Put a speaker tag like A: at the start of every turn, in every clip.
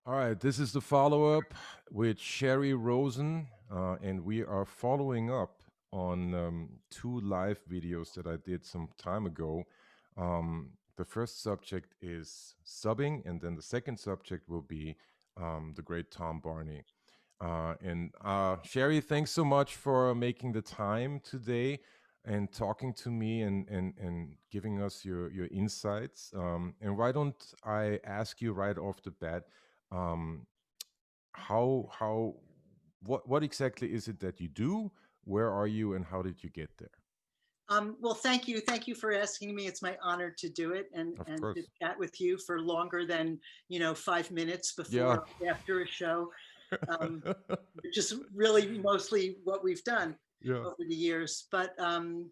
A: All right, this is the follow up with Cherie Rosen, and we are following up on two live videos that I did some time ago. The first subject is subbing, and then the second subject will be the great Tom Barney. And Sherry, thanks so much for making the time today and talking to me and giving us your insights. And why don't I ask you right off the bat, um, how what exactly is it that you do? Where are you, and how did you get there?
B: Well, thank you. Thank you for asking me. It's my honor to do it
A: Of
B: and to
A: course.
B: chat with you for longer than, 5 minutes
A: Yeah.
B: before or after a show, which is really mostly what we've done
A: Yeah.
B: over the years. But I'm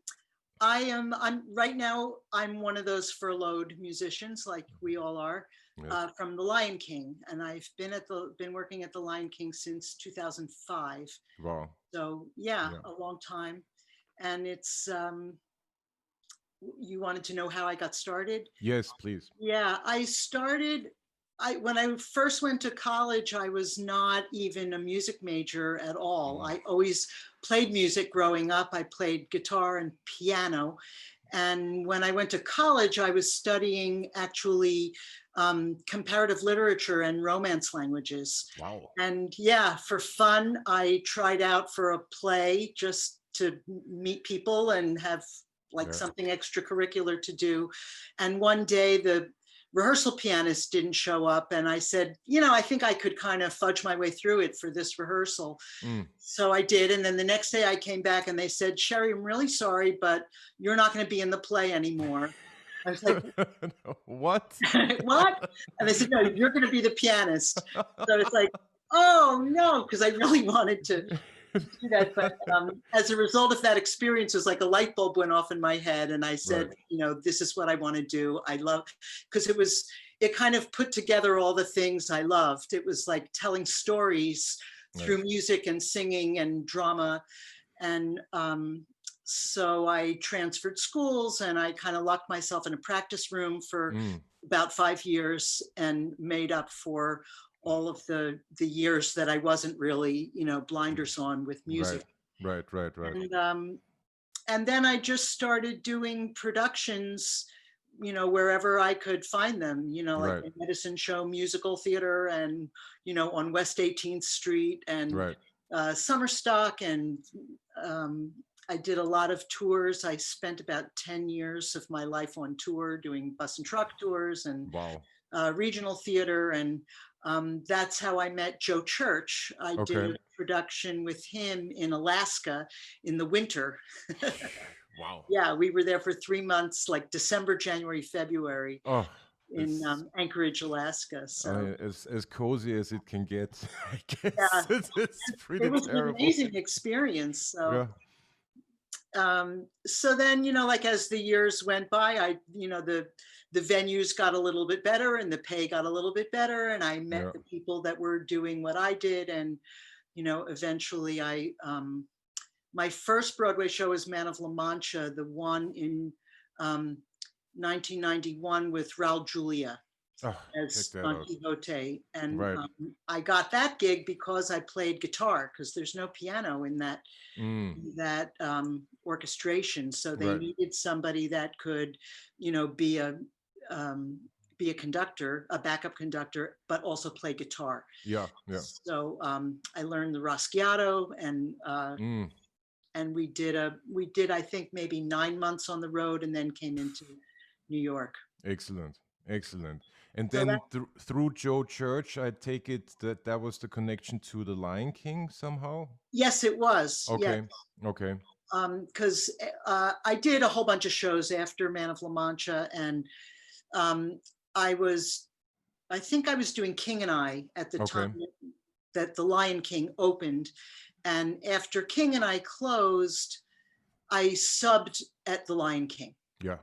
B: right now, I'm one of those furloughed musicians like we all are,
A: Yes.
B: from the Lion King. And I've been working at the Lion King since 2005.
A: Wow.
B: So yeah,
A: Yeah.
B: a long time. And you wanted to know how I got started?
A: Yes, please.
B: Yeah, I when I first went to college, I was not even a music major at all.
A: Mm.
B: I always played music growing up. I played guitar and piano. And when I went to college, I was studying actually comparative literature and romance languages.
A: Wow.
B: And yeah, for fun, I tried out for a play just to meet people and have like
A: Yeah.
B: something extracurricular to do. And one day the rehearsal pianist didn't show up. And I said, I think I could kind of fudge my way through it for this rehearsal.
A: Mm.
B: So I did. And then the next day I came back and they said, Cherie, I'm really sorry, but you're not going to be in the play anymore. I was like,
A: No, what?
B: what? And they said, no, you're going to be the pianist. So it's like, oh no, because I really wanted to do that. But as a result of that experience, it was like a light bulb went off in my head. And I
A: Right.
B: said, this is what I want to do. I love, because it kind of put together all the things I loved. It was like telling stories through
A: Yes.
B: music and singing and drama. And so I transferred schools and I kind of locked myself in a practice room for
A: Mm.
B: about 5 years and made up for all of the years that I wasn't really, blinders on with
A: Right.
B: music.
A: Right. Right. Right.
B: And then I just started doing productions, wherever I could find them, like
A: Right.
B: the Medicine Show Musical Theater and, on West 18th Street and
A: Right.
B: Summer Stock. And I did a lot of tours. I spent about 10 years of my life on tour doing bus and truck tours and
A: Wow.
B: regional theater. And that's how I met Joe Church. I did
A: Okay.
B: a production with him in Alaska in the winter.
A: Wow.
B: Yeah, we were there for 3 months, like December, January, February
A: Oh,
B: in
A: it's
B: Anchorage, Alaska.
A: I
B: So
A: mean, as cozy as it can get. I guess
B: yeah,
A: it's
B: it
A: pretty
B: was an
A: terrible.
B: amazing experience.
A: Yeah.
B: So then, like as the years went by, the venues got a little bit better and the pay got a little bit better. And I met
A: Yeah.
B: the people that were doing what I did. And, eventually my first Broadway show was Man of La Mancha, the one in um, 1991 with Raul Julia
A: Oh, check
B: as
A: that
B: Don
A: out.
B: Quixote. And
A: Right.
B: I got that gig because I played guitar because there's no piano in
A: Mm.
B: that orchestration. So they
A: Right.
B: needed somebody that could, um, be a conductor, a backup conductor, but also play guitar.
A: Yeah. Yeah.
B: So I learned the Raschiato,
A: Mm.
B: and we did I think maybe 9 months on the road, and then came into New York.
A: Excellent. Excellent. And
B: So that
A: then through Joe Church, I take it that that was the connection to the Lion King somehow.
B: yes, it was yes.
A: Okay. Okay.
B: Because I did a whole bunch of shows after Man of La Mancha, and um, I was I think I was doing King and I at the time
A: Okay.
B: that The Lion King opened. And after King and I closed, I subbed at The Lion King
A: Yeah.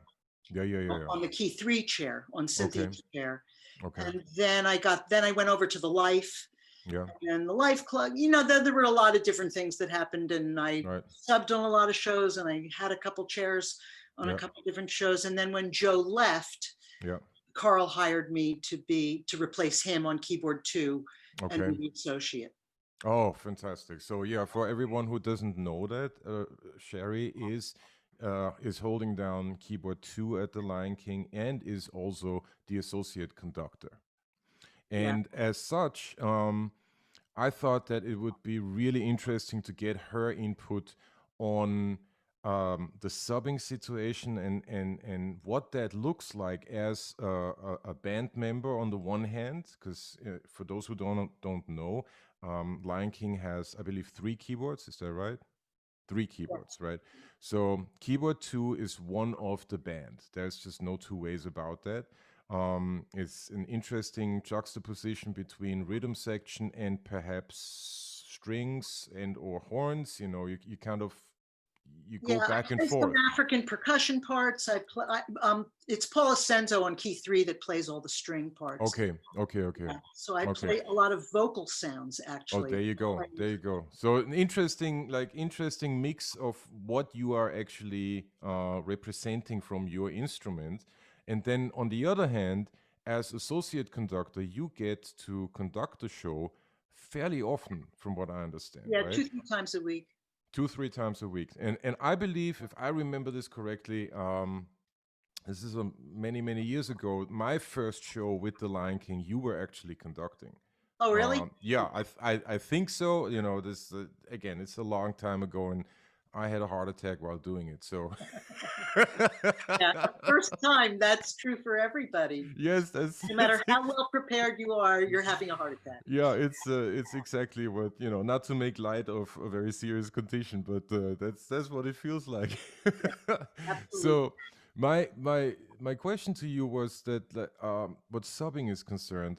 A: Yeah. Yeah. Yeah. Yeah.
B: on the key three chair, on
A: Okay.
B: Cynthia's chair.
A: Okay.
B: And then I went over to the Life
A: Yeah.
B: and the Life Club. There were a lot of different things that happened, and I
A: Right.
B: subbed on a lot of shows, and I had a couple chairs on a
A: Yeah.
B: couple different shows. And then when Joe left,
A: Yeah.
B: Carl hired me to replace him on keyboard 2 and
A: Okay.
B: be the associate.
A: Oh, fantastic. So yeah, for everyone who doesn't know that, Cherie is holding down keyboard 2 at the Lion King and is also the associate conductor.
B: Yeah.
A: And as such, I thought that it would be really interesting to get her input on the subbing situation and what that looks like as a band member on the one hand, because for those who don't know, Lion King has, I believe, three keyboards. Is that right? Three keyboards, right? So keyboard two is one of the band. There's just no two ways about that. It's an interesting juxtaposition between rhythm section and perhaps strings and or horns. You know, you kind of you go
B: Yeah, I
A: back and
B: play some
A: forth.
B: African percussion parts. It's Paula Senzo on key 3 that plays all the string parts.
A: Okay, okay, okay,
B: Yeah. So I
A: okay.
B: play a lot of vocal sounds
A: Oh,
B: actually.
A: there you go. There you go. So an interesting, interesting mix of what you are actually representing from your instrument, and then on the other hand, as associate conductor, you get to conduct the show fairly often, from what I understand,
B: Yeah,
A: right?
B: 2, 3 times a week.
A: Two, three times a week, and I believe, if I remember this correctly, this is many years ago. My first show with the Lion King, you were actually conducting.
B: Oh, really?
A: Yeah, I think so. You know, this again, it's a long time ago, and I had a heart attack while doing it. So,
B: Yeah, the first time, that's true for everybody.
A: yes, that's
B: No matter
A: that's
B: how well prepared you are, you're having a heart attack.
A: yeah, it's exactly what, you know. Not to make light of a very serious condition, but that's what it feels like.
B: Yeah, absolutely.
A: So, my question to you was that, like, what subbing is concerned,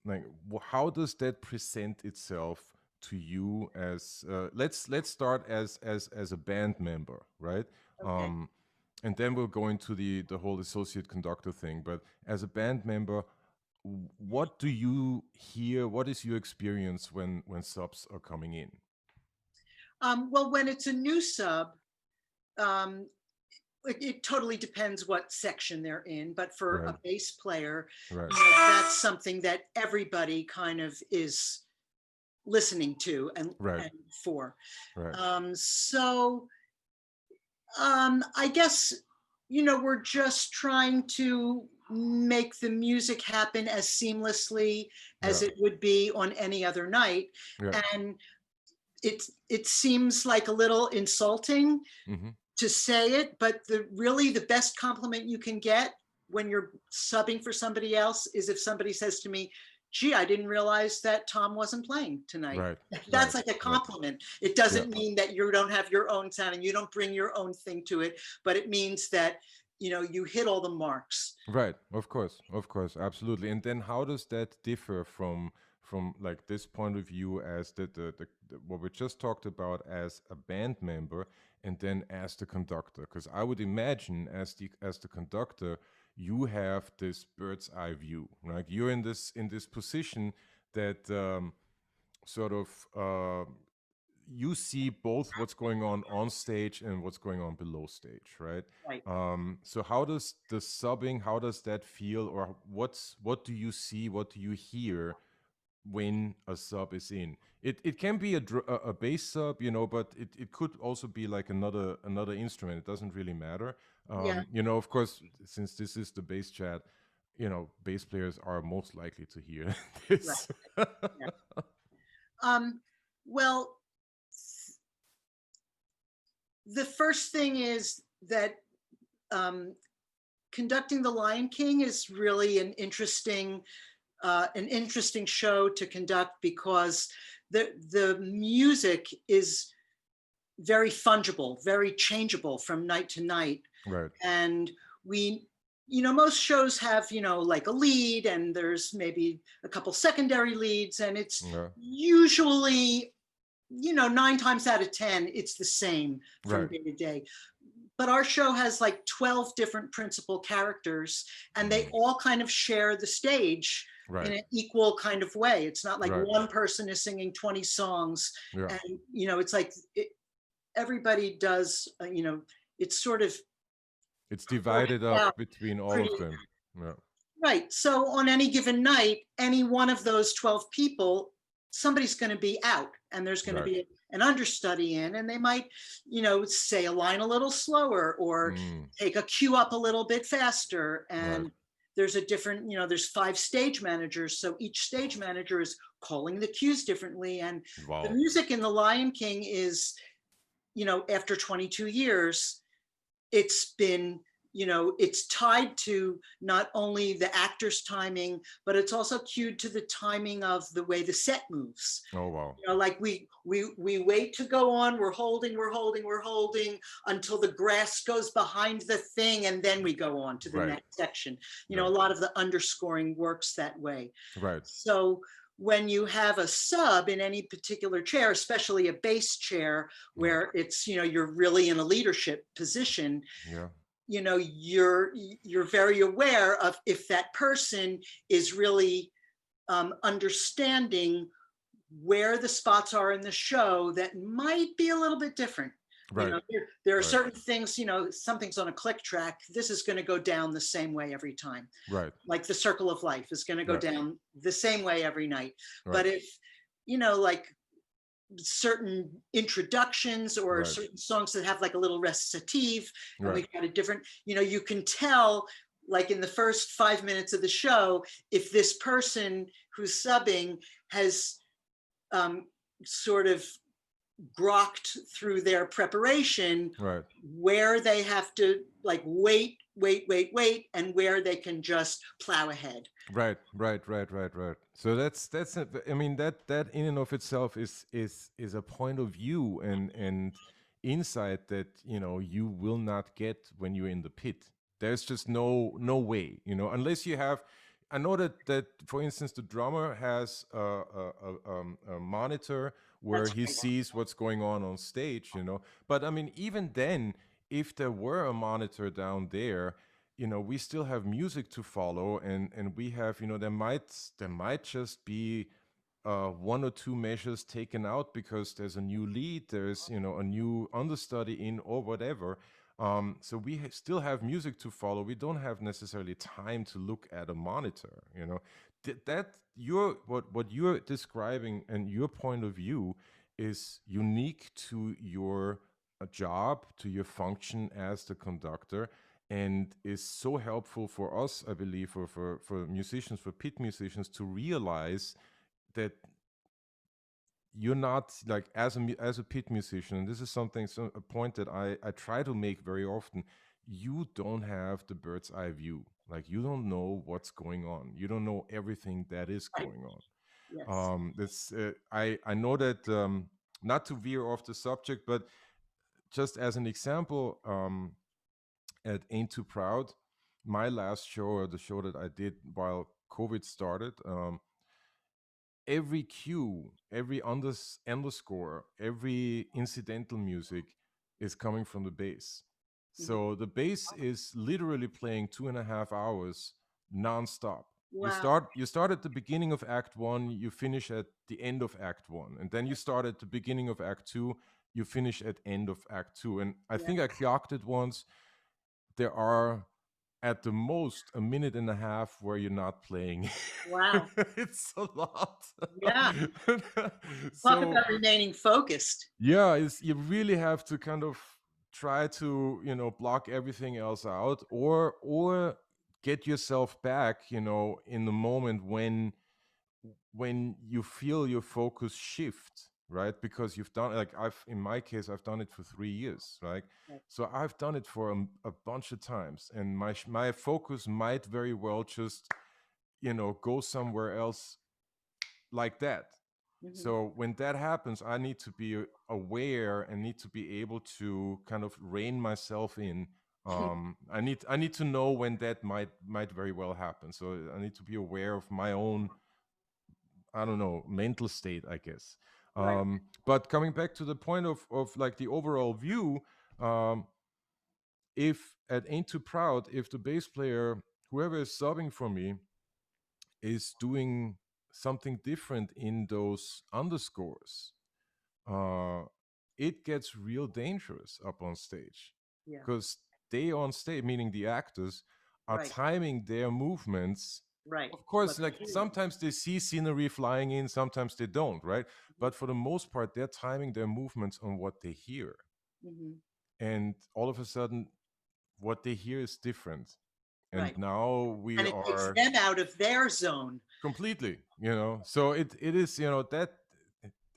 A: like, how does that present itself to you as, let's start as a band member, right?
B: Okay.
A: And then we'll go into the whole associate conductor thing. But as a band member, what do you hear? What is your experience when subs are coming in?
B: Well, when it's a new sub, um, it totally depends what section they're in. But for
A: Right,
B: a bass player,
A: right,
B: that's something that everybody kind of is listening to
A: right,
B: and for.
A: right,
B: So I guess, we're just trying to make the music happen as seamlessly as
A: yeah,
B: it would be on any other night.
A: yeah,
B: And it seems like a little insulting
A: mm-hmm,
B: to say it, but the best compliment you can get when you're subbing for somebody else is if somebody says to me, "Gee, I didn't realize that Tom wasn't playing tonight."
A: right,
B: That's
A: right,
B: like a
A: right,
B: compliment. It
A: yeah.
B: doesn't mean that you don't have your own sound and you don't bring your own thing to it, but it means that you hit all the marks.
A: Right, of course, absolutely. And then how does that differ from like this point of view as the what we just talked about as a band member and then as the conductor? Because I would imagine as the conductor, you have this bird's eye view, right? You're in this position that sort of you see both what's going on stage and what's going on below stage, right?
B: Right.
A: So how does the subbing, how does that feel, or what do you see, what do you hear when a sub is in? It can be a bass sub, but it could also be like another instrument. It doesn't really matter.
B: Yeah.
A: Of course, since this is the bass chat, bass players are most likely to hear
B: Right.
A: this.
B: Yeah. Well, the first thing is that um, conducting the Lion King is really an interesting show to conduct because the music is very fungible, very changeable from night to night.
A: Right.
B: And we, most shows have, like a lead and there's maybe a couple secondary leads, and it's
A: Yeah.
B: usually, 9 times out of 10, it's the same from
A: Right.
B: day to day. But our show has like 12 different principal characters, and they
A: Mm.
B: all kind of share the stage in
A: Right.
B: an equal kind of way. It's not like
A: Right.
B: one person is singing 20 songs
A: Yeah.
B: and, it's like everybody does, it's sort of
A: It's
B: worked
A: divided
B: out
A: up between all
B: pretty,
A: of them. Yeah.
B: Right. So on any given night, any one of those 12 people, somebody's going to be out and there's going to
A: Right.
B: be an understudy in, and they might, say a line a little slower or
A: Mm,
B: take a cue up a little bit faster.
A: right.
B: And there's a different, there's 5 stage managers. So each stage manager is calling the cues differently. And the
A: Wow.
B: music in The Lion King is, after 22 years, it's been it's tied to not only the actor's timing, but it's also cued to the timing of the way the set moves.
A: Oh wow.
B: Like we wait to go on, we're holding until the grass goes behind the thing, and then we go on to the
A: Right.
B: next section. A
A: Right.
B: lot of the underscoring works that way.
A: Right.
B: So when you have a sub in any particular chair, especially a bass chair,
A: Right.
B: where it's you're really in a leadership position,
A: Yeah.
B: you're very aware of if that person is really understanding where the spots are in the show that might be a little bit different.
A: Right.
B: There are
A: Right.
B: certain things, something's on a click track, this is going to go down the same way every time.
A: Right.
B: Like the circle of life is going to go
A: Right.
B: down the same way every night.
A: Right.
B: But if like certain introductions or
A: Right.
B: certain songs that have like a little recitative, and
A: Right.
B: we've got a different, you can tell, like in the first 5 minutes of the show, if this person who's subbing has um, sort of grokked through their preparation,
A: Right.
B: where they have to like wait, and where they can just plow ahead.
A: Right, right, right, right, right. So I mean that in and of itself is a point of view and insight that you will not get when you're in the pit. There's just no way, unless you have. I know that for instance the drummer has a monitor where
B: That's
A: he
B: right.
A: sees what's going on stage, But I mean even then, if there were a monitor down there, we still have music to follow, and we have, there might just be one or two measures taken out because there's a new lead, there's a new understudy in or whatever. So we still have music to follow. We don't have necessarily time to look at a monitor. That your what you're describing and your point of view is unique to your job, to your function as the conductor, and is so helpful for us, I believe, for musicians, for pit musicians, to realize that you're not like as a pit musician, and this is a point that I try to make very often. You don't have the bird's eye view. Like you don't know what's going on. You don't know everything that is
B: Right.
A: going on.
B: Yes.
A: This I know that, not to veer off the subject, but just as an example, at Ain't Too Proud, my last show, or the show that I did while COVID started, every cue, every underscore, every incidental music is coming from the bass.
B: Mhm.
A: So the bass is literally playing 2.5 hours nonstop.
B: Wow.
A: You start at the beginning of Act One, you finish at the end of Act One, and then you start at the beginning of Act Two, you finish at end of Act Two. And I
B: Yeah.
A: think I clocked it once. There are at the most a minute and a half where you're not playing.
B: Wow.
A: It's a lot.
B: Yeah. Talk
A: So
B: about remaining focused.
A: yeah, you really have to kind of try to block everything else out, or get yourself back in the moment when you feel your focus shift, right? Because you've done, like, in my case, I've done it for 3 years, right?
B: Right.
A: So I've done it for a bunch of times, and my focus might very well just go somewhere else like that.
B: Mhm.
A: So when that happens, I need to be aware and need to be able to kind of rein myself in. I need to know when that might very well happen. So I need to be aware of my own, I don't know, mental state, I guess.
B: Right.
A: But coming back to the point of like the overall view, um, if at Ain't Too Proud, if the bass player, whoever is subbing for me, is doing something different in those underscores, uh, it gets real dangerous up on stage,
B: Yeah.
A: because they on stage, meaning the actors, are
B: right,
A: timing their movements.
B: right.
A: Of course,
B: What they
A: like
B: hear.
A: sometimes they see scenery flying in, sometimes they don't, right?
B: Mhm,
A: But for the most part, they're timing their movements on what they hear.
B: mhm,
A: And all of a sudden, what they hear is different. And
B: right.
A: now we
B: And it takes
A: are
B: them out of their zone.
A: completely, so it is, that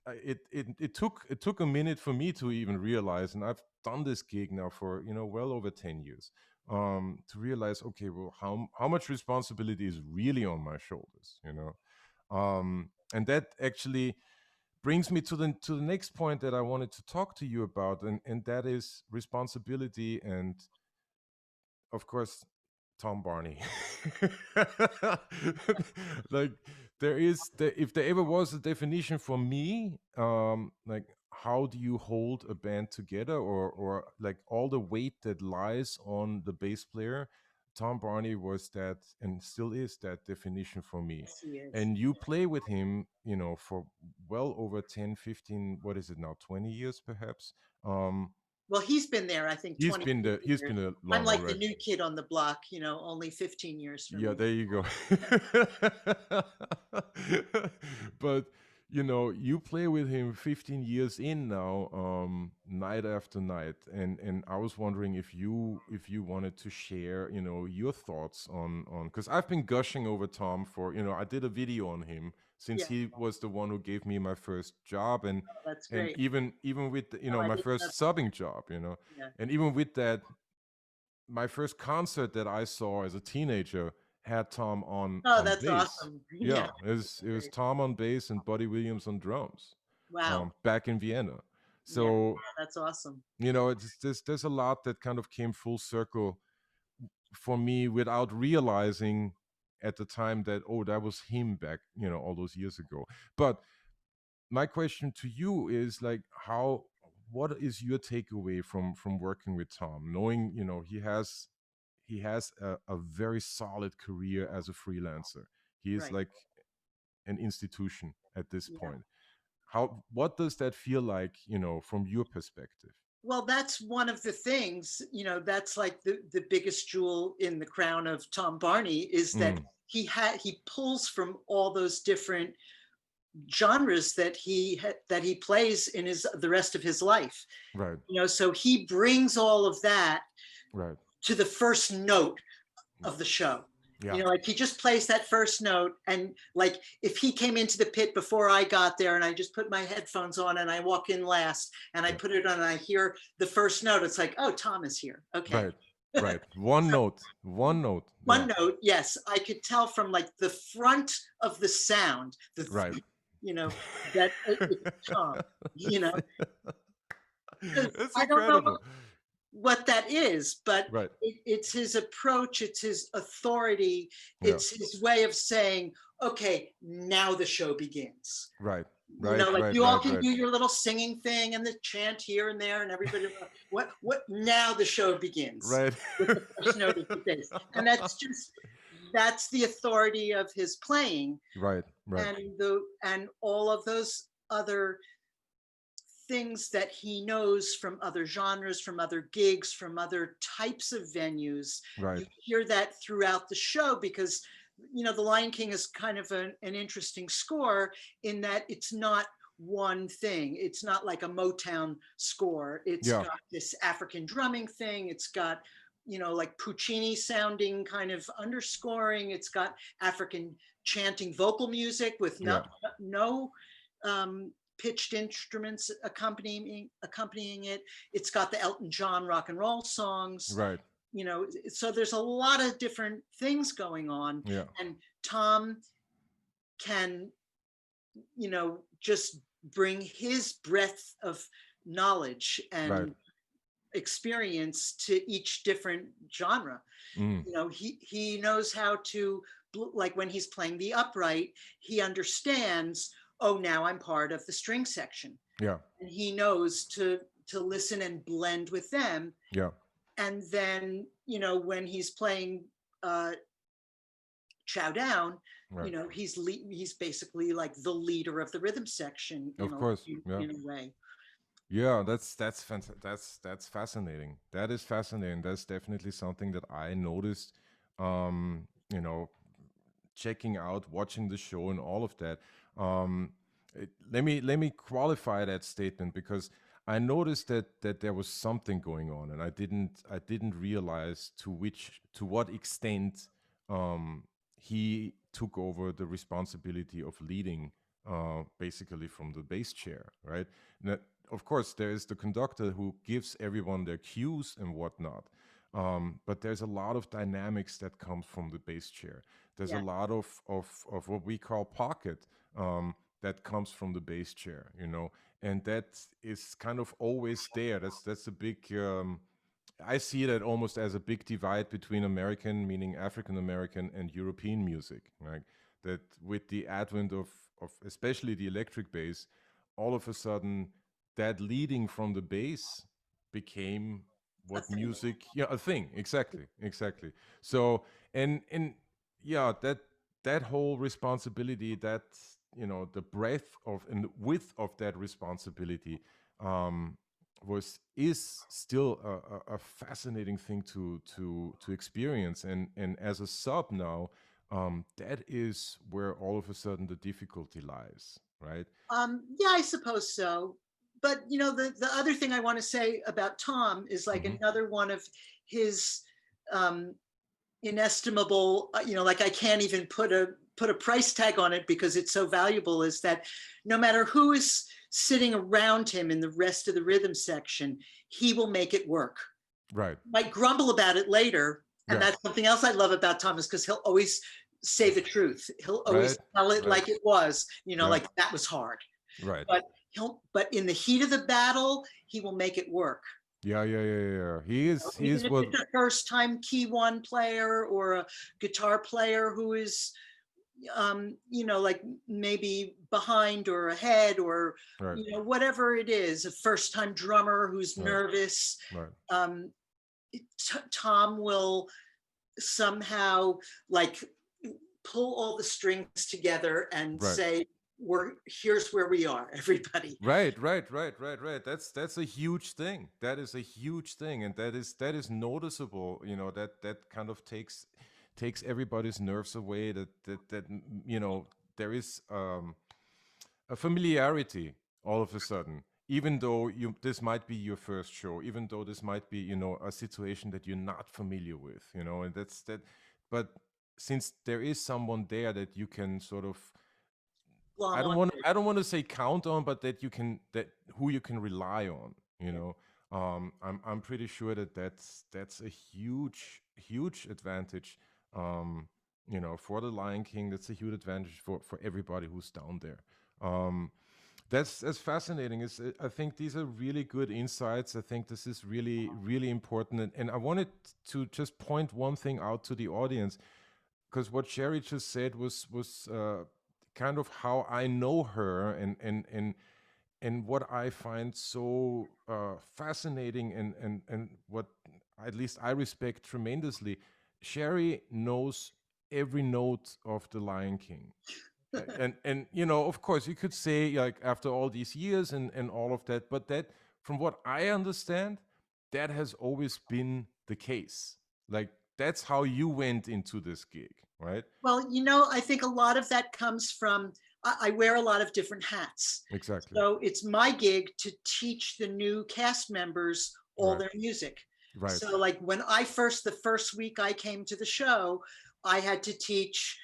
A: it took a minute for me to even realize, and I've done this gig now for well over 10 years, to realize, okay, well, how much responsibility is really on my shoulders, and that actually brings me to the next point that I wanted to talk to you about, and that is responsibility, and of course, Tom Barney. Like, if there ever was a definition for me, like, how do you hold a band together, or like all the weight that lies on the bass player? Tom Barney was that, and still is that definition for me.
B: Yes, he is.
A: And you play with him, for well over 10, 15, what is it now, 20 years perhaps.
B: Well, he's been there, I think,
A: He's
B: 20
A: been the he's
B: years.
A: been a
B: I'm
A: longer,
B: like the
A: right?
B: new kid on the block, only 15 years from
A: Yeah,
B: you.
A: there you go. But you play with him 15 years in now, night after night, and I was wondering if you wanted to share, your thoughts on, because I've been gushing over Tom for, I did a video on him since
B: Yeah,
A: he was the one who gave me my first job, and
B: that's
A: and
B: great.
A: even with
B: Oh, I
A: my
B: didn't know.
A: first subbing job,
B: Yeah.
A: and even with that, my first concert that I saw as a teenager had Tom
B: Oh,
A: on
B: that's
A: bass.
B: awesome.
A: Yeah,
B: Yeah,
A: it was
B: great.
A: Tom on bass and Buddy Williams on drums,
B: Wow.
A: back in Vienna.
B: Yeah,
A: So
B: that's awesome.
A: there's a lot that kind of came full circle for me without realizing at the time that, oh, that was him back, all those years ago. But my question to you is, like, what is your takeaway from working with Tom, knowing he has a very solid career as a freelancer. He is
B: Right.
A: like an institution at this
B: Yeah.
A: point. What does that feel like, from your perspective?
B: Well, that's one of the things, that's like the biggest jewel in the crown of Tom Barney is that
A: Mm,
B: he pulls from all those different genres that he plays in his the rest of his life.
A: right,
B: So he brings all of that
A: right.
B: to the first note of the show.
A: Yeah,
B: Like he just plays that first note. And like if he came into the pit before I got there and I just put my headphones on and I walk in last and I
A: yeah,
B: put it on and I hear the first note, it's like, oh, Tom is here. Okay.
A: right, right. One
B: So
A: note, one note. Yeah,
B: one note, yes, I could tell from like the front of the sound,
A: right.
B: you know, that it's Tom, you know, because
A: It's
B: I don't know
A: incredible.
B: what that is, but
A: Right.
B: it's his approach, it's his authority,
A: Yeah.
B: it's his way of saying, okay, now the show begins.
A: Right. Right.
B: Like
A: Right.
B: you all
A: Right.
B: can
A: Right.
B: do your little singing thing and the chant here and there, and everybody, what, now the show begins
A: Right.
B: with the first note of the bass. And that's the authority of his playing
A: Right. Right.
B: and all of those other things that he knows from other genres, from other gigs, from other types of venues.
A: Right.
B: You hear that throughout the show because, The Lion King is kind of an interesting score in that it's not one thing. It's not like a Motown score. It's
A: Yeah.
B: got this African drumming thing. It's got, like Puccini sounding kind of underscoring. It's got African chanting vocal music with
A: Yeah.
B: no pitched instruments accompanying it. It's got the Elton John rock and roll songs,
A: Right.
B: so there's a lot of different things going on.
A: Yeah.
B: And Tom can, just bring his breadth of knowledge
A: Right.
B: and experience to each different genre.
A: Mm.
B: He knows how to, like when he's playing the upright, he understands, oh, now I'm part of the string section,
A: Yeah.
B: and he knows to listen and blend with them.
A: Yeah.
B: And then, when he's playing uh Chow Down,
A: Right.
B: he's basically like the leader of the rhythm section
A: Of course. Yeah.
B: in a way.
A: Yeah, that's fascinating. That is fascinating. That's definitely something that I noticed you know, checking out, watching the show, and all of that. Um, let me qualify that statement because I noticed that there was something going on, and I didn't realize to what extent um, he took over the responsibility of leading, basically from the bass chair, right? That, of course, there is the conductor who gives everyone their cues and whatnot. But there's a lot of dynamics that comes from the bass chair. There's a
B: Yeah.
A: lot of what we call pocket, that comes from the bass chair, and that is kind of always there. That's a big. I see that almost as a big divide between American, meaning African American, and European music. Right, that with the advent of especially the electric bass, all of a sudden that leading from the bass became
B: A
A: what
B: thing.
A: music, yeah, a thing, exactly. So and yeah, that whole responsibility, that the breadth of and width of that responsibility, um was is still a fascinating thing to experience, and as a sub now, that is where all of a sudden the difficulty lies, right?
B: Yeah, I suppose so. But the other thing I want to say about Tom is like
A: Hmm.
B: another one of his um, inestimable. Like I can't even put a price tag on it because it's so valuable. Is that no matter who is sitting around him in the rest of the rhythm section, he will make it work.
A: Right.
B: Might grumble about it later, and
A: Yeah.
B: that's something else I love about Thomas because he'll always say the truth. He'll always
A: Right.
B: tell it
A: Right.
B: like it was.
A: Right.
B: Like that was hard,
A: Right.
B: but but in the heat of the battle, he will make it work.
A: Yeah. Yeah. Yeah. Yeah. Yeah. He
B: Even
A: is
B: if
A: what.
B: it's a first time key one player or a guitar player who is, like maybe behind or ahead or,
A: Right.
B: whatever it is, a first time drummer who's
A: Right.
B: nervous.
A: Right.
B: Um, Tom will somehow like pull all the strings together and
A: Right.
B: say, here's where we are, everybody.
A: Right. That's a huge thing. That is a huge thing, and that is noticeable. That kind of takes everybody's nerves away. There is a familiarity all of a sudden. Even though this might be your first show, even though this might be a situation that you're not familiar with, and that's that. But since there is someone there that you can sort of,
B: Glom
A: I don't
B: on.
A: want I don't want to say count on, but that who you can rely on.
B: Yeah.
A: I'm pretty sure that's a huge advantage. Um, for the Lion King, that's a huge advantage for everybody who's down there. Um, that's fascinating. I think these are really good insights. I think this is really really important, and I wanted to just point one thing out to the audience, because what Sherry just said was kind of how I know her, and what I find so fascinating, and what at least I respect tremendously. Sherry knows every note of the Lion King. And of course you could say, like, after all these years and all of that, but that, from what I understand, that has always been the case. Like, that's how you went into this gig, right?
B: Well, I think a lot of that comes from I wear a lot of different hats.
A: Exactly.
B: So it's my gig to teach the new cast members all
A: Right.
B: their music.
A: Right.
B: So, like when the first week I came to the show, I had to teach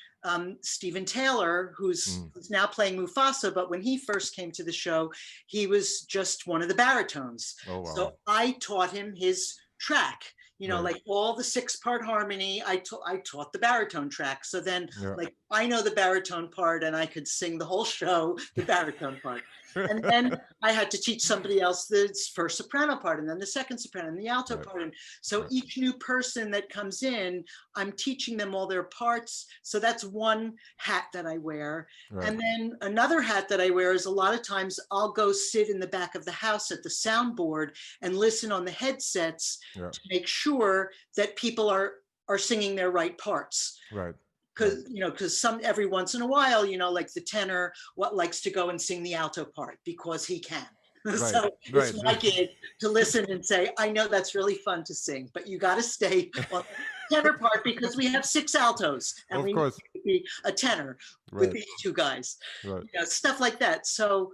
B: Stephen Taylor,
A: Mm.
B: who's now playing Mufasa. But when he first came to the show, he was just one of the baritones.
A: Oh, wow.
B: So I taught him his track.
A: Right.
B: Like all the 6-part harmony, I taught the baritone track. So then,
A: Yeah.
B: like, I know the baritone part and I could sing the whole show, the baritone part. And then I had to teach somebody else the first soprano part, and then the second soprano, and the alto
A: Right.
B: part. And so
A: Right.
B: each new person that comes in, I'm teaching them all their parts. So that's one hat that I wear.
A: Right.
B: And then another hat that I wear is a lot of times I'll go sit in the back of the house at the soundboard and listen on the headsets
A: Yeah.
B: to make sure that people are singing their right parts.
A: Right. Right.
B: Because some every once in a while, like the tenor what likes to go and sing the alto part because he can.
A: Right.
B: So it's
A: Right.
B: my gig to listen and say, I know that's really fun to sing, but you got to stay on tenor part because we have six altos and
A: Of
B: we need
A: course.
B: to be a tenor with
A: Right.
B: these two guys,
A: Right.
B: stuff like that. So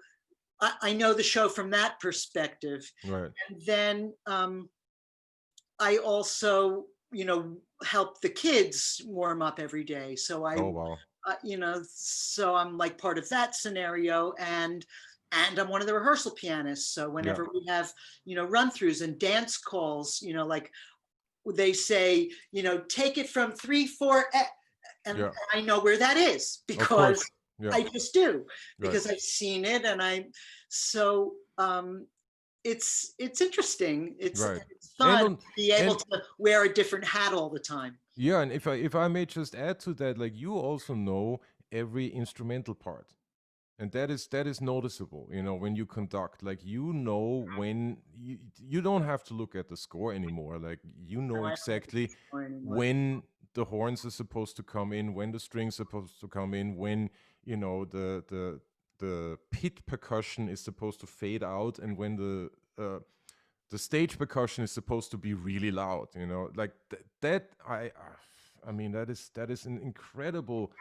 B: I know the show from that perspective.
A: Right.
B: And then I also, help the kids warm up every day. So
A: Oh wow.
B: so I'm like part of that scenario, and I'm one of the rehearsal pianists. So
A: Yeah.
B: whenever we have, run throughs and dance calls, like they say, take it from 3/4, and
A: Yeah.
B: I know where that is
A: Of
B: because
A: course. Yeah.
B: I just do,
A: Right.
B: because I've seen it, and so it's interesting.
A: Right.
B: It's
A: And
B: fun
A: on
B: to be able
A: and
B: to wear a different hat all the time.
A: yeah, and if I may just add to that, like you also know every instrumental part. And that is noticeable, when you conduct, like when you don't have to look at the score anymore, like
B: No, I don't
A: exactly
B: know anymore.
A: when the horns are supposed to come in, when the strings are supposed to come in, when the pit percussion is supposed to fade out, and when the stage percussion is supposed to be really loud, like that I mean that is an incredible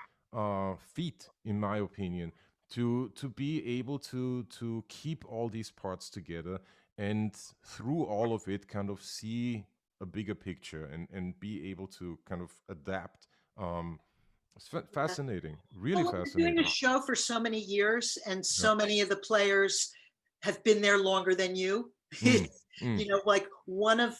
A: feat, in my opinion, to be able to keep all these parts together, and through all of it kind of see a bigger picture, and be able to kind of adapt. It's
B: Yeah.
A: fascinating, really
B: Well, we're doing a
A: fascinating.
B: show for so many years, and
A: Yeah.
B: so many of the players have been there longer than you.
A: Mm, mm,
B: Like one of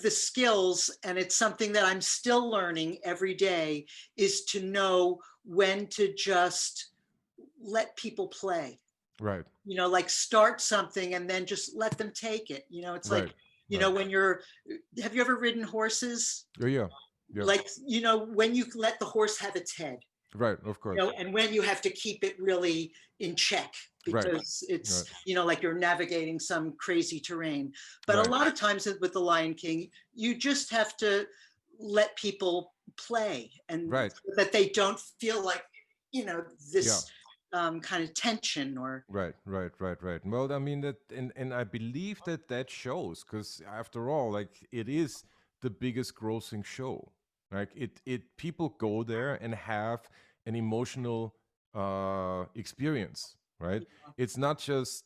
B: the skills, and it's something that I'm still learning every day, is to know when to just let people play.
A: right,
B: Like start something and then just let them take it. It's like,
A: right, right.
B: when have you ever ridden horses?
A: Yeah, yeah, yeah.
B: Like, when you let the horse have its head,
A: Right, of course.
B: and when you have to keep it really in check
A: Right,
B: because it's,
A: right,
B: like you're navigating some crazy terrain. But a
A: right,
B: lot of times with the Lion King, you just have to let people play, and
A: right.
B: so that they don't feel like,
A: Yeah.
B: this kind of tension or.
A: Right, right, right, right. Well, I mean that, and I believe that shows, because after all, like it is the biggest grossing show. Like it people go there and have an emotional experience, right? It's not just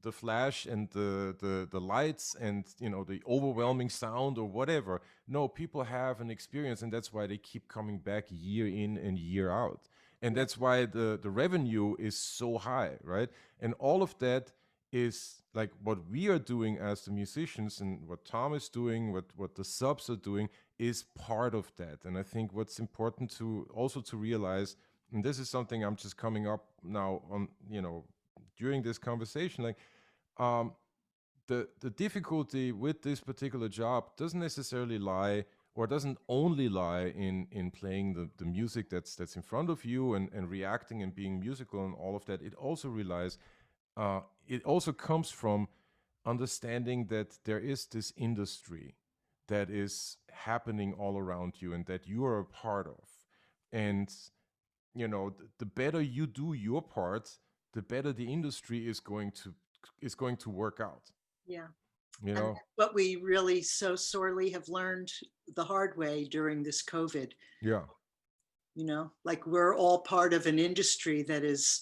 A: the flash and the lights and the overwhelming sound or whatever. No, people have an experience, and that's why they keep coming back year in and year out, and
B: Yeah,
A: that's why the revenue is so high, right? And all of that is like what we are doing as the musicians, and what Tom is doing, what the subs are doing, is part of that. And I think what's important to also to realize, and this is something I'm just coming up now on, during this conversation, like um, the difficulty with this particular job doesn't necessarily lie, or doesn't only lie in playing the music that's in front of you, and reacting and being musical and all of that. It also comes from understanding that there is this industry that is happening all around you, and that you are a part of. And the better you do your part, the better the industry is going to work out.
B: yeah.
A: You
B: And
A: know?
B: that's what we really so sorely have learned the hard way during this COVID.
A: Yeah.
B: Like we're all part of an industry that it's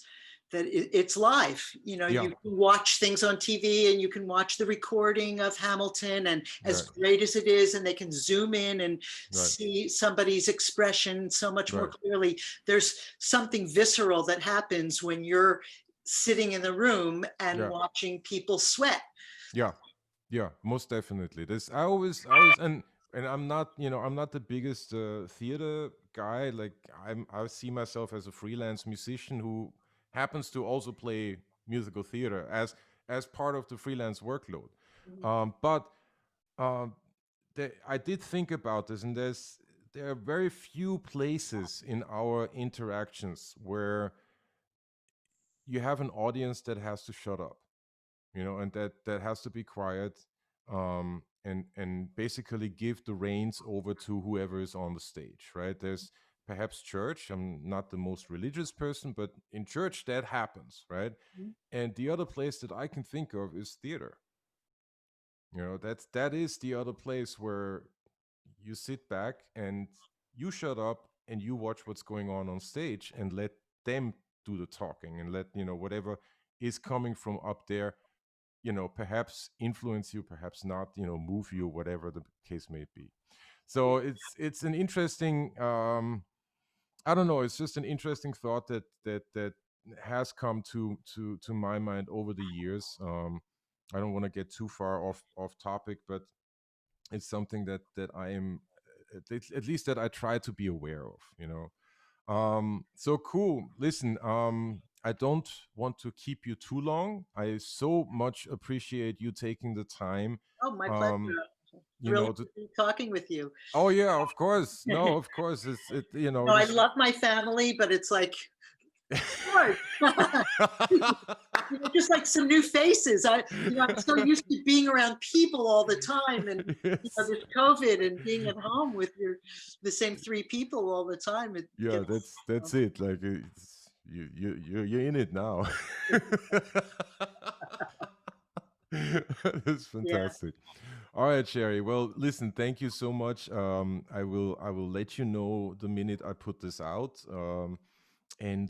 B: live.
A: Yeah.
B: You can watch things on TV, and you can watch the recording of Hamilton, and as
A: Right.
B: great as it is, and they can zoom in and
A: Right.
B: see somebody's expression so much more
A: Right.
B: clearly. There's something visceral that happens when you're sitting in the room and
A: Yeah.
B: watching people sweat.
A: Yeah. Yeah. Most definitely. This I always and I'm not the biggest theater guy. Like I see myself as a freelance musician who happens to also play musical theater as part of the freelance workload. But um, I did think about this, and there are very few places in our interactions where you have an audience that has to shut up, and that has to be quiet, and basically give the reins over to whoever is on the stage, right? There's perhaps church. I'm not the most religious person, but in church that happens, right? And the other place that I can think of is theater. That is the other place where you sit back and you shut up and you watch what's going on stage and let them do the talking and let whatever is coming from up there, perhaps influence you, perhaps not, move you, whatever the case may be. So it's an interesting, I don't know, it's just an interesting thought that has come to my mind over the years. I don't want to get too far off topic, but it's something that I am, at least that I try to be aware of. So cool. Listen, I don't want to keep you too long. I so much appreciate you taking the time.
B: Oh, my pleasure.
A: Um, you
B: Thrilled
A: know,
B: to
A: to,
B: be talking with you.
A: oh yeah, of course. No, of course.
B: I
A: This.
B: love my family, but it's like, Lord, just like some new faces. I'm so used to being around people all the time, and
A: Yes.
B: this COVID and being at home with the same three people all the time. It
A: Yeah,
B: gets,
A: that's it. Like you're in it now. That's
B: yeah.
A: fantastic. All right, Sherry. Well, listen, thank you so much. I will let you know the minute I put this out. And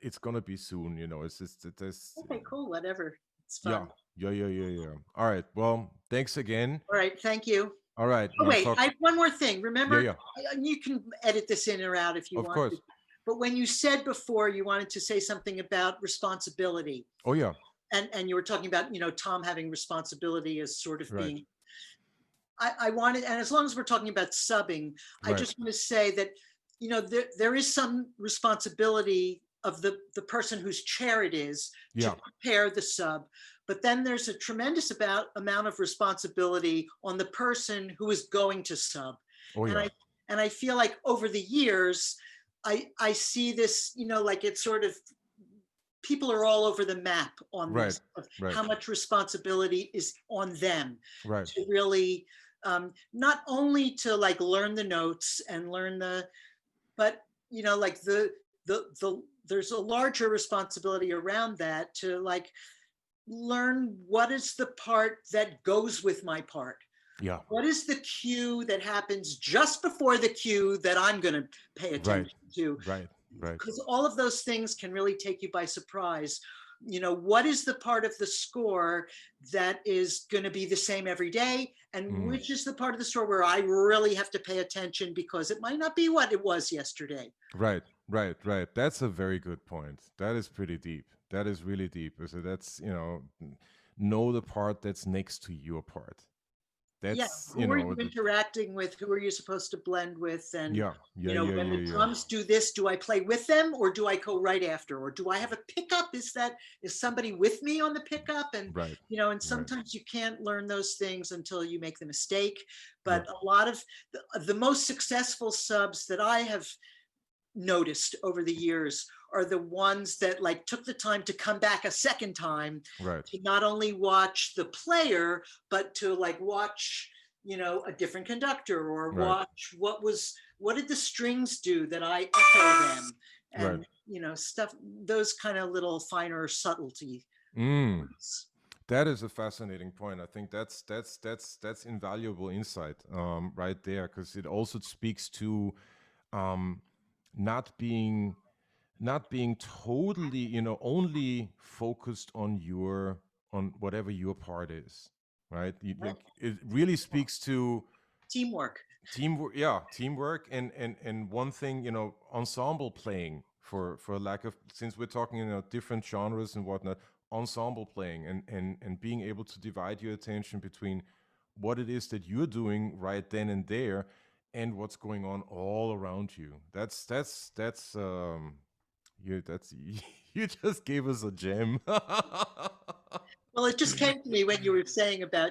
A: it's gonna be soon. It's just that there's
B: Okay, cool. Whatever. It's
A: yeah,
B: fun.
A: yeah. All right. Well, thanks again.
B: All right. Thank you.
A: All right.
B: Oh,
A: Now
B: wait,
A: talk.
B: I have one more thing.
A: Yeah,
B: Remember,
A: yeah.
B: you can edit this in or out if you
A: Of
B: want to.
A: course.
B: But when you said before you wanted to say something about responsibility,
A: Oh yeah.
B: and you were talking about, Tom having responsibility as sort of
A: Right.
B: being, I wanted, and as long as we're talking about subbing, I
A: Right.
B: just want to say that, there is some responsibility of the person whose chair it is to
A: Yeah.
B: prepare the sub. But then there's a tremendous amount of responsibility on the person who is going to sub.
A: Oh
B: And
A: yeah.
B: I feel like over the years, I see this, like it's sort of people are all over the map on
A: Right.
B: this of
A: Right.
B: how much responsibility is on them
A: Right.
B: to really not only to like learn the notes and learn but like the there's a larger responsibility around that to like learn what is the part that goes with my part.
A: Yeah.
B: What is the cue that happens just before the cue that I'm going to pay
A: Right.
B: attention to?
A: Right. Right.
B: Because all of those things can really take you by surprise. What is the part of the score that is going to be the same every day? And
A: Mm.
B: which is the part of the score where I really have to pay attention because it might not be what it was yesterday?
A: Right. Right. Right. That's a very good point. That is pretty deep. That is really deep. So that's, know the part that's next to your part.
B: Yeah,
A: That's,
B: who are you interacting with? Who are you supposed to blend with? And
A: yeah. Yeah. Yeah.
B: when the
A: Yeah. Yeah.
B: drums do this, do I play with them or do I go right after? Or do I have a pickup? Is somebody with me on the pickup? And
A: Right.
B: and
A: Right.
B: sometimes you can't learn those things until you make the mistake.
A: Yep.
B: But a lot of the most successful subs that I have noticed over the years are the ones that like took the time to come back a second time
A: Right.
B: to not only watch the player but to like watch a different conductor or
A: Right.
B: watch what did the strings do that I echo them
A: Right.
B: and stuff, those kind of little finer subtlety.
A: Mm. That is a fascinating point. I think that's invaluable insight, right there, because it also speaks to, um, not being not being totally, only focused on whatever your part is, right? It really speaks to
B: Teamwork.
A: teamwork. Yeah, teamwork, and one thing, ensemble playing, for lack of, since we're talking, different genres and whatnot, ensemble playing, and being able to divide your attention between what it is that you're doing right then and there and what's going on all around you. That's you just gave us a gem.
B: Well, it just came to me when you were saying about,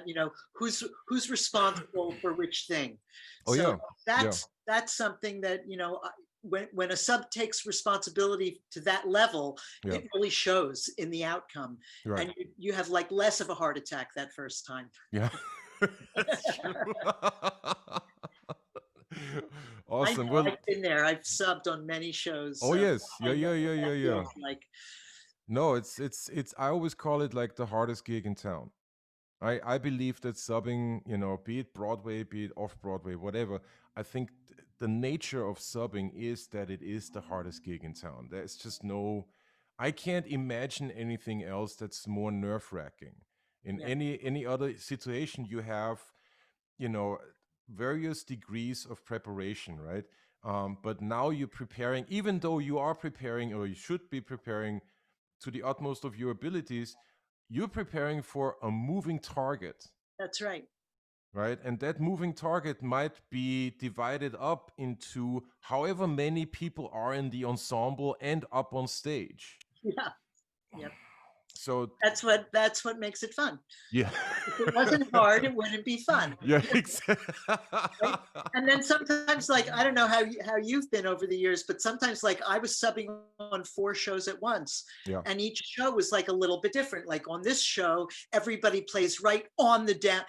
B: who's responsible for which thing.
A: Oh
B: So
A: yeah. Yeah.
B: that's something that, when a sub takes responsibility to that level,
A: Yeah.
B: it really shows in the outcome.
A: Right.
B: And you have like less of a heart attack that first time.
A: Yeah. That's true. Awesome. Well,
B: I've been there. I've subbed on many shows,
A: oh
B: so
A: yes.
B: I
A: Yeah,
B: know
A: yeah, yeah,
B: what
A: yeah,
B: that
A: yeah.
B: feels like.
A: No, it's I always call it like the hardest gig in town. I believe that subbing, be it Broadway, be it off Broadway, whatever, I think the nature of subbing is that it is the hardest gig in town. There's just no, I can't imagine anything else that's more nerve wracking. In
B: Yeah,
A: any other situation, you have, you know, various degrees of preparation, right? But now you're preparing, even though you are preparing or you should be preparing to the utmost of your abilities, you're preparing for a moving target,
B: that's right.
A: right? And that moving target might be divided up into however many people are in the ensemble and up on stage.
B: Yeah, yep.
A: So,
B: That's what makes it fun.
A: yeah.
B: If it wasn't hard, it wouldn't be fun.
A: Yeah, exactly.
B: Right? And then sometimes, like, I don't know how you've been over the years, but sometimes, like, I was subbing on 4 shows at once,
A: Yeah,
B: and each show was like a little bit different. Like on this show, everybody plays right on the down,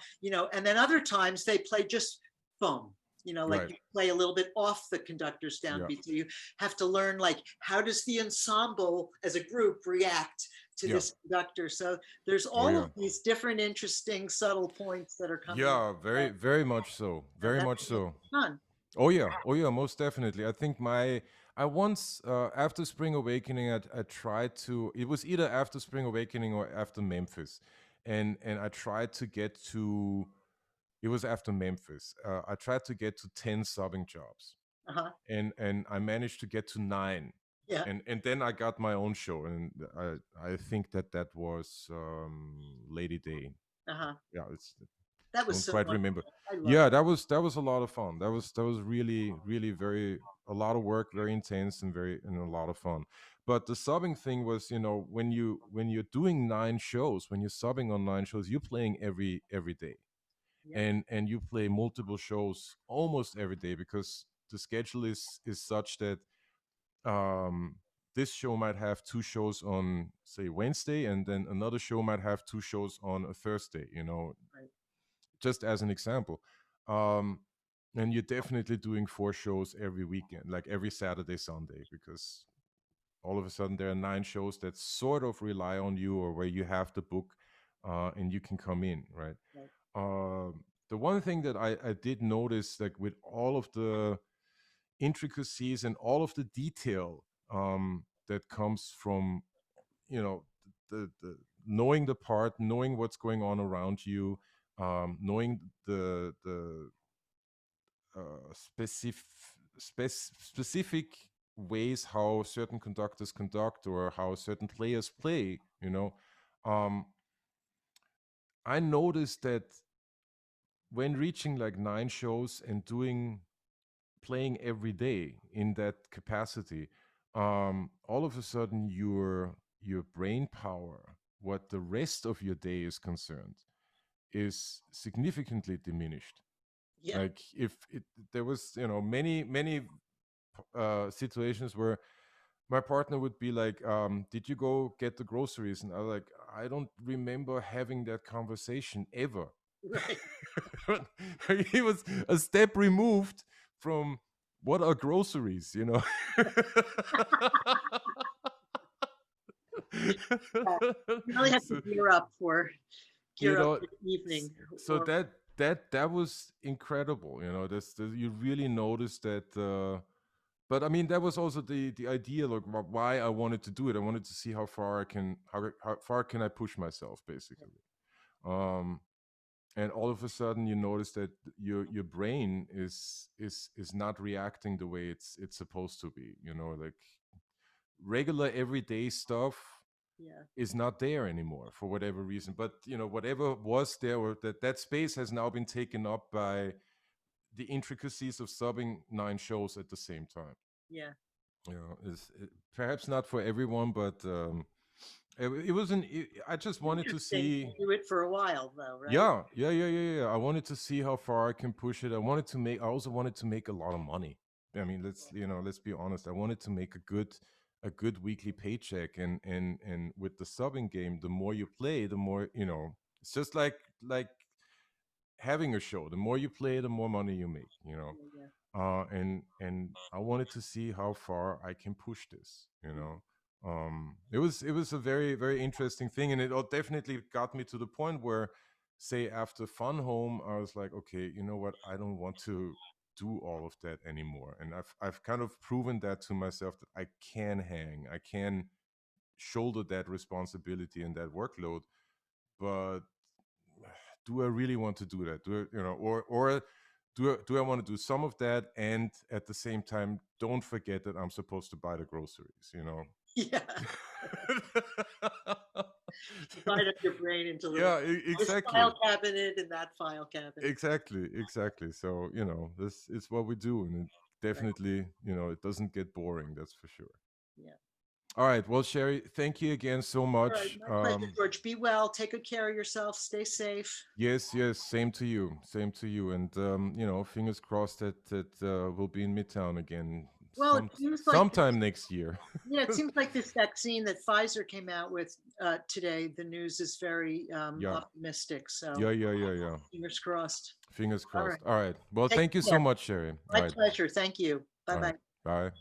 B: and then other times they play just boom. Like
A: right.
B: you play a little bit off the conductor's
A: Yeah,
B: downbeat. So you have to learn, like, how does the ensemble as a group react to
A: yeah.
B: this conductor? So there's
A: Oh,
B: all
A: yeah.
B: of these different, interesting, subtle points that are coming
A: Yeah, very,
B: up.
A: very much so. Very
B: That's
A: much
B: what makes
A: so.
B: it fun.
A: Oh yeah, oh yeah, most definitely. I think I once after Spring Awakening, I tried to. It was either after Spring Awakening or after Memphis, and I tried to get to. It was after Memphis. I tried to get to 10 subbing jobs,
B: Uh-huh.
A: and I managed to get to 9,
B: Yeah.
A: and then I got my own show, and I think that was Lady Day.
B: Uh-huh.
A: Yeah, it's
B: That was
A: don't
B: so
A: quite remember.
B: wonderful. I love
A: Yeah,
B: it.
A: that was a lot of fun. That was really really very a lot of work, very intense and a lot of fun. But the subbing thing was, when you're doing 9 shows, when you're subbing on 9 shows, you're playing every day,
B: Yeah.
A: and you play multiple shows almost every day because the schedule is such that um this show might have 2 shows on, say, Wednesday, and then another show might have 2 shows on a Thursday,
B: Right.
A: just as an example. Um, and you're definitely doing 4 shows every weekend, like every Saturday, Sunday, because all of a sudden there are 9 shows that sort of rely on you or where you have the book and you can come in, right?
B: Right.
A: The one thing that I did notice, like with all of the intricacies and all of the detail that comes from, you know, the knowing the part, knowing what's going on around you, knowing the specific specific ways how certain conductors conduct or how certain players play. Um, I noticed that when reaching like 9 shows and doing playing every day in that capacity, all of a sudden your brain power, what the rest of your day is concerned, is significantly diminished.
B: Yeah.
A: Like if there was, many situations where my partner would be like, did you go get the groceries? And I was like, I don't remember having that conversation ever.
B: Right.
A: He was a step removed from what are groceries.
B: Yeah. You really have to
A: So, you
B: gear up
A: know
B: for the evening.
A: so
B: Or
A: that was incredible. You really noticed that. But I mean, that was also the idea, like why I wanted to do it. I wanted to see how far can I push myself, basically. um and all of a sudden you notice that your brain is not reacting the way it's supposed to be. Like regular everyday stuff
B: yeah.
A: is not there anymore for whatever reason. But whatever was there, or that space has now been taken up by the intricacies of subbing 9 shows at the same time.
B: Yeah.
A: Perhaps not for everyone, but it wasn't. I just wanted to
B: Interesting
A: see.
B: to do it for a while, though, right?
A: Yeah, yeah, yeah, yeah, yeah. I wanted to see how far I can push it. I also wanted to make a lot of money. I mean, let's be honest. I wanted to make a good weekly paycheck, and with the subbing game, the more you play, the more. It's just like having a show. The more you play, the more money you make.
B: Yeah. Yeah.
A: And I wanted to see how far I can push this. It was a very very interesting thing, and it all definitely got me to the point where say after Fun Home, I was like, okay, you know what? I don't want to do all of that anymore. And I've kind of proven that to myself that I can hang, I can shoulder that responsibility and that workload. But do I really want to do that? Do I, or do I want to do some of that and at the same time don't forget that I'm supposed to buy the groceries, you know?
B: Yeah. Divide up your brain into little
A: Yeah,
B: this
A: exactly.
B: file cabinet and that file cabinet.
A: Exactly, exactly. So, this is what we do, and it
B: Right.
A: definitely, it doesn't get boring, that's for sure.
B: Yeah.
A: All right. Well, Cherie, thank you again so
B: All right.
A: much.
B: My pleasure, George. Be well. Take good care of yourself. Stay safe.
A: Yes, yes, same to you. Same to you. And fingers crossed that we'll be in Midtown again
B: Well, it seems like
A: sometime next year.
B: yeah, it seems like this vaccine that Pfizer came out with today, the news is very
A: Yeah.
B: optimistic. So
A: Yeah, yeah, yeah, yeah.
B: fingers crossed.
A: Fingers
B: All right.
A: crossed. All right. Well,
B: Take
A: thank you so
B: care.
A: much, Cherie. All
B: My
A: right.
B: pleasure. Thank you. Bye
A: All right.
B: bye.
A: Bye.